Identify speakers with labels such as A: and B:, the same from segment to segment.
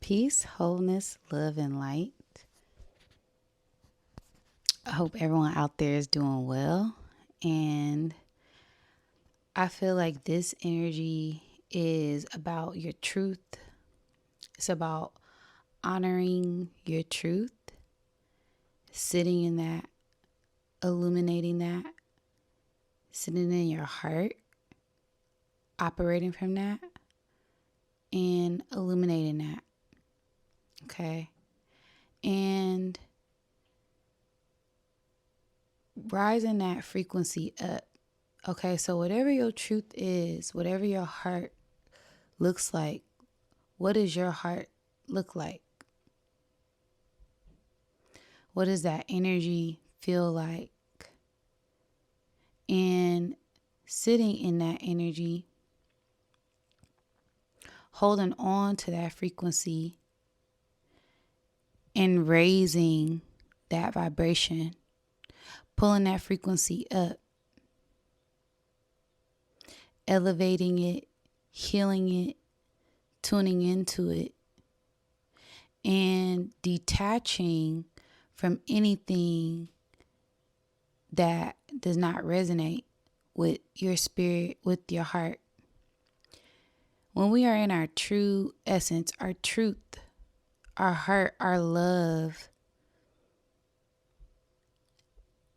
A: Peace, wholeness, love, and light. I hope everyone out there is doing well. And I feel like this energy is about your truth. It's about honoring your truth, sitting in that, illuminating that, sitting in your heart, operating from that, and illuminating that. Okay. And rising that frequency up. Okay, so whatever your truth is, whatever your heart looks like, what does your heart look like? What does that energy feel like? And sitting in that energy, holding on to that frequency and raising that vibration, pulling that frequency up, elevating it, healing it, tuning into it, and detaching from anything that does not resonate with your spirit, with your heart. When we are in our true essence, our truth, our heart, our love,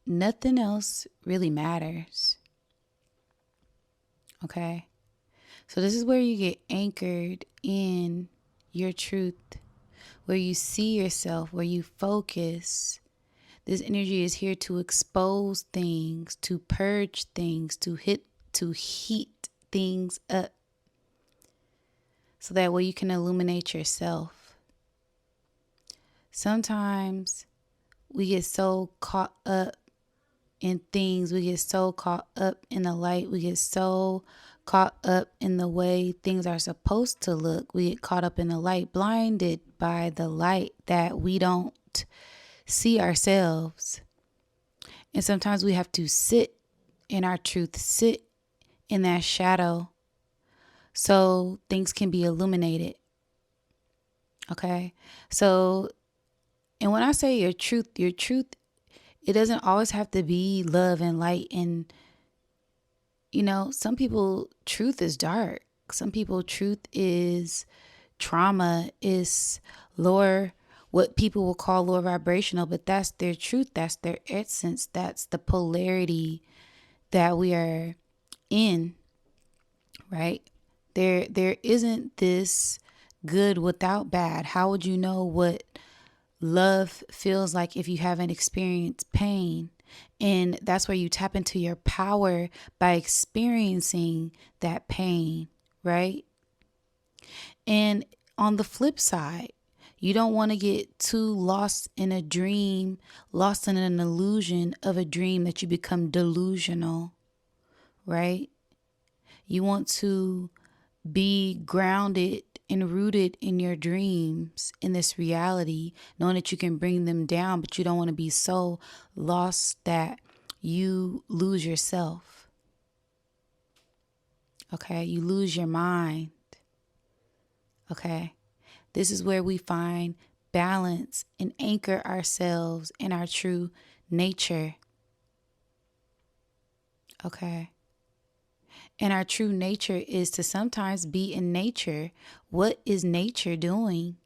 A: nothing else really matters. Okay? So this is where you get anchored in your truth, where you see yourself, where you focus. This energy is here to expose things, to purge things, to heat things up. So that way you can illuminate yourself. Sometimes we get so caught up in things. We get so caught up in the light. We get so caught up in the way things are supposed to look. We get caught up in the light, blinded by the light, that we don't see ourselves. And sometimes we have to sit in our truth, sit in that shadow, so things can be illuminated. Okay? So, and when I say your truth, it doesn't always have to be love and light. And, some people, truth is dark. Some people, truth is trauma, is lower, what people will call lower vibrational, but that's their truth. That's their essence. That's the polarity that we are in, right? There isn't this good without bad. How would you know what love feels like if you haven't experienced pain? And that's where you tap into your power, by experiencing that pain, right? And on the flip side, you don't want to get too lost in a dream, lost in an illusion of a dream that you become delusional, right? You want to be grounded and rooted in your dreams, in this reality, knowing that you can bring them down, but you don't want to be so lost that you lose yourself. Okay, you lose your mind. Okay, this is where we find balance and anchor ourselves in our true nature. Okay. And our true nature is to sometimes be in nature. What is nature doing?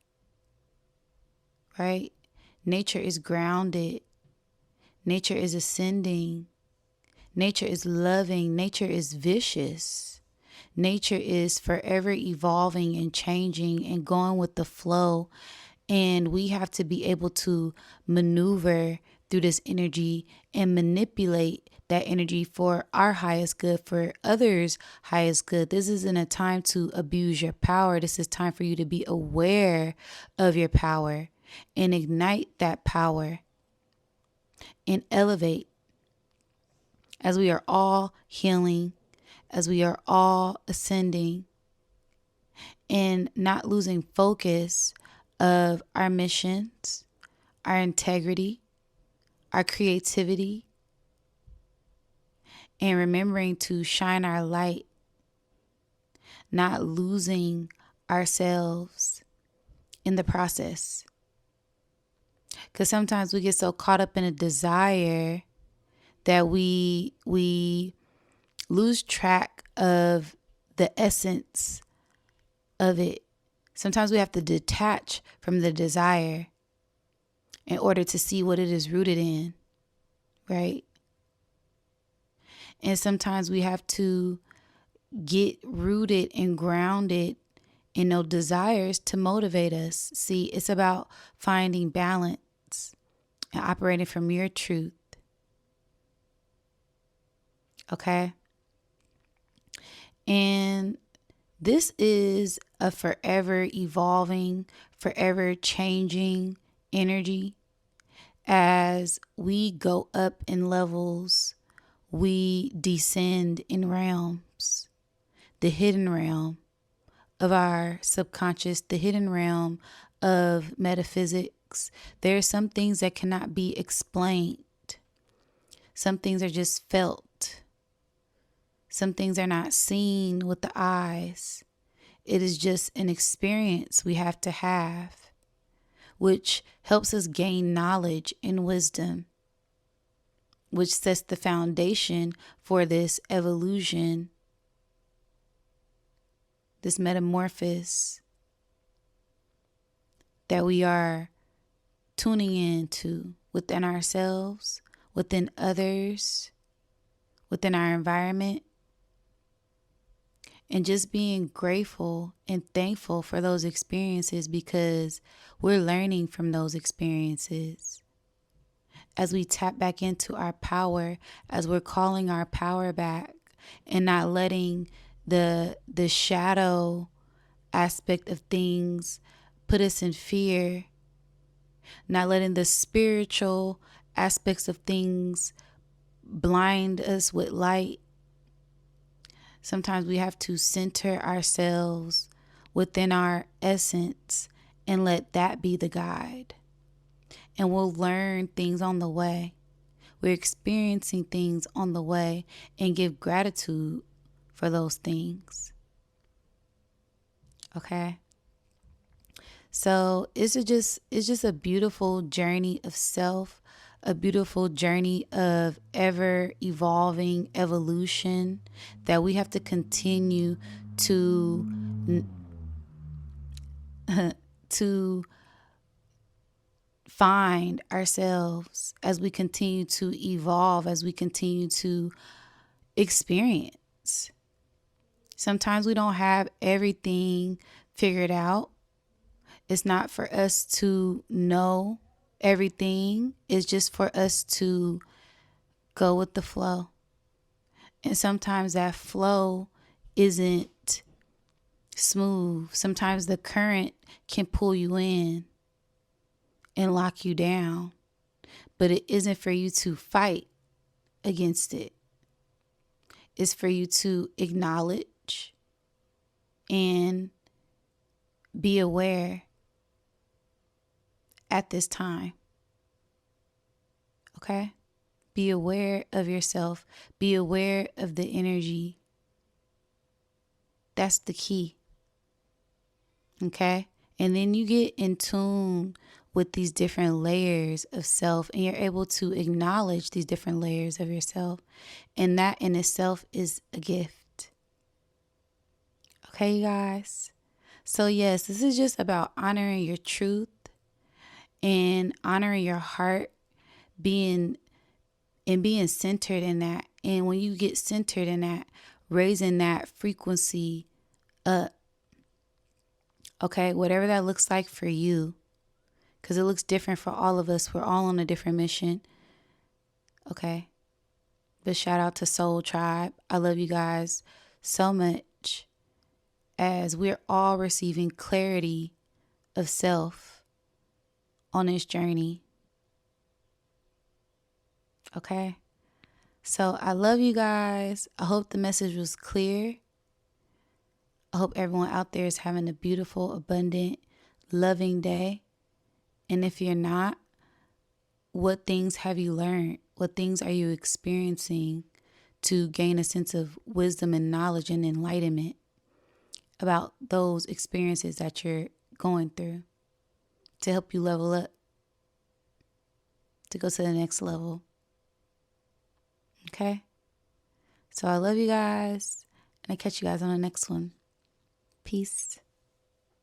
A: Right? Nature is grounded. Nature is ascending. Nature is loving. Nature is vicious. Nature is forever evolving and changing and going with the flow. And we have to be able to maneuver through this energy and manipulate that energy for our highest good, for others' highest good. This isn't a time to abuse your power. This is time for you to be aware of your power and ignite that power and elevate, as we are all healing, as we are all ascending, and not losing focus of our missions, our integrity, our creativity, and remembering to shine our light, not losing ourselves in the process. Because sometimes we get so caught up in a desire that we lose track of the essence of it. Sometimes we have to detach from the desire in order to see what it is rooted in, right? And sometimes we have to get rooted and grounded in those desires to motivate us. See, it's about finding balance and operating from your truth. Okay? And this is a forever evolving, forever changing energy. As we go up in levels, we descend in realms. The hidden realm of our subconscious, the hidden realm of metaphysics. There are some things that cannot be explained. Some things are just felt. Some things are not seen with the eyes. It is just an experience we have to have, which helps us gain knowledge and wisdom, which sets the foundation for this evolution, this metamorphosis that we are tuning into within ourselves, within others, within our environment, and just being grateful and thankful for those experiences, because we're learning from those experiences. As we tap back into our power, as we're calling our power back and not letting the shadow aspect of things put us in fear, not letting the spiritual aspects of things blind us with light. Sometimes we have to center ourselves within our essence and let that be the guide. And we'll learn things on the way. We're experiencing things on the way and give gratitude for those things. Okay? So it's just a beautiful journey of self, a beautiful journey of ever evolving evolution that we have to continue to find ourselves as we continue to evolve, as we continue to experience. Sometimes we don't have everything figured out. It's not for us to know everything. It's just for us to go with the flow. And sometimes that flow isn't smooth. Sometimes the current can pull you in and lock you down. But it isn't for you to fight against it. It's for you to acknowledge and be aware at this time. Okay? Be aware of yourself. Be aware of the energy. That's the key. Okay? And then you get in tune with these different layers of self, and you're able to acknowledge these different layers of yourself. And that in itself is a gift. Okay, you guys? So yes, this is just about honoring your truth and honoring your heart, being centered in that. And when you get centered in that, raising that frequency up. Okay, whatever that looks like for you, because it looks different for all of us. We're all on a different mission. Okay. But shout out to Soul Tribe. I love you guys so much, as we're all receiving clarity of self on this journey. Okay. So I love you guys. I hope the message was clear. I hope everyone out there is having a beautiful, abundant, loving day. And if you're not, what things have you learned? What things are you experiencing to gain a sense of wisdom and knowledge and enlightenment about those experiences that you're going through? to help you level up, to go to the next level. Okay? So I love you guys, and I catch you guys on the next one. Peace.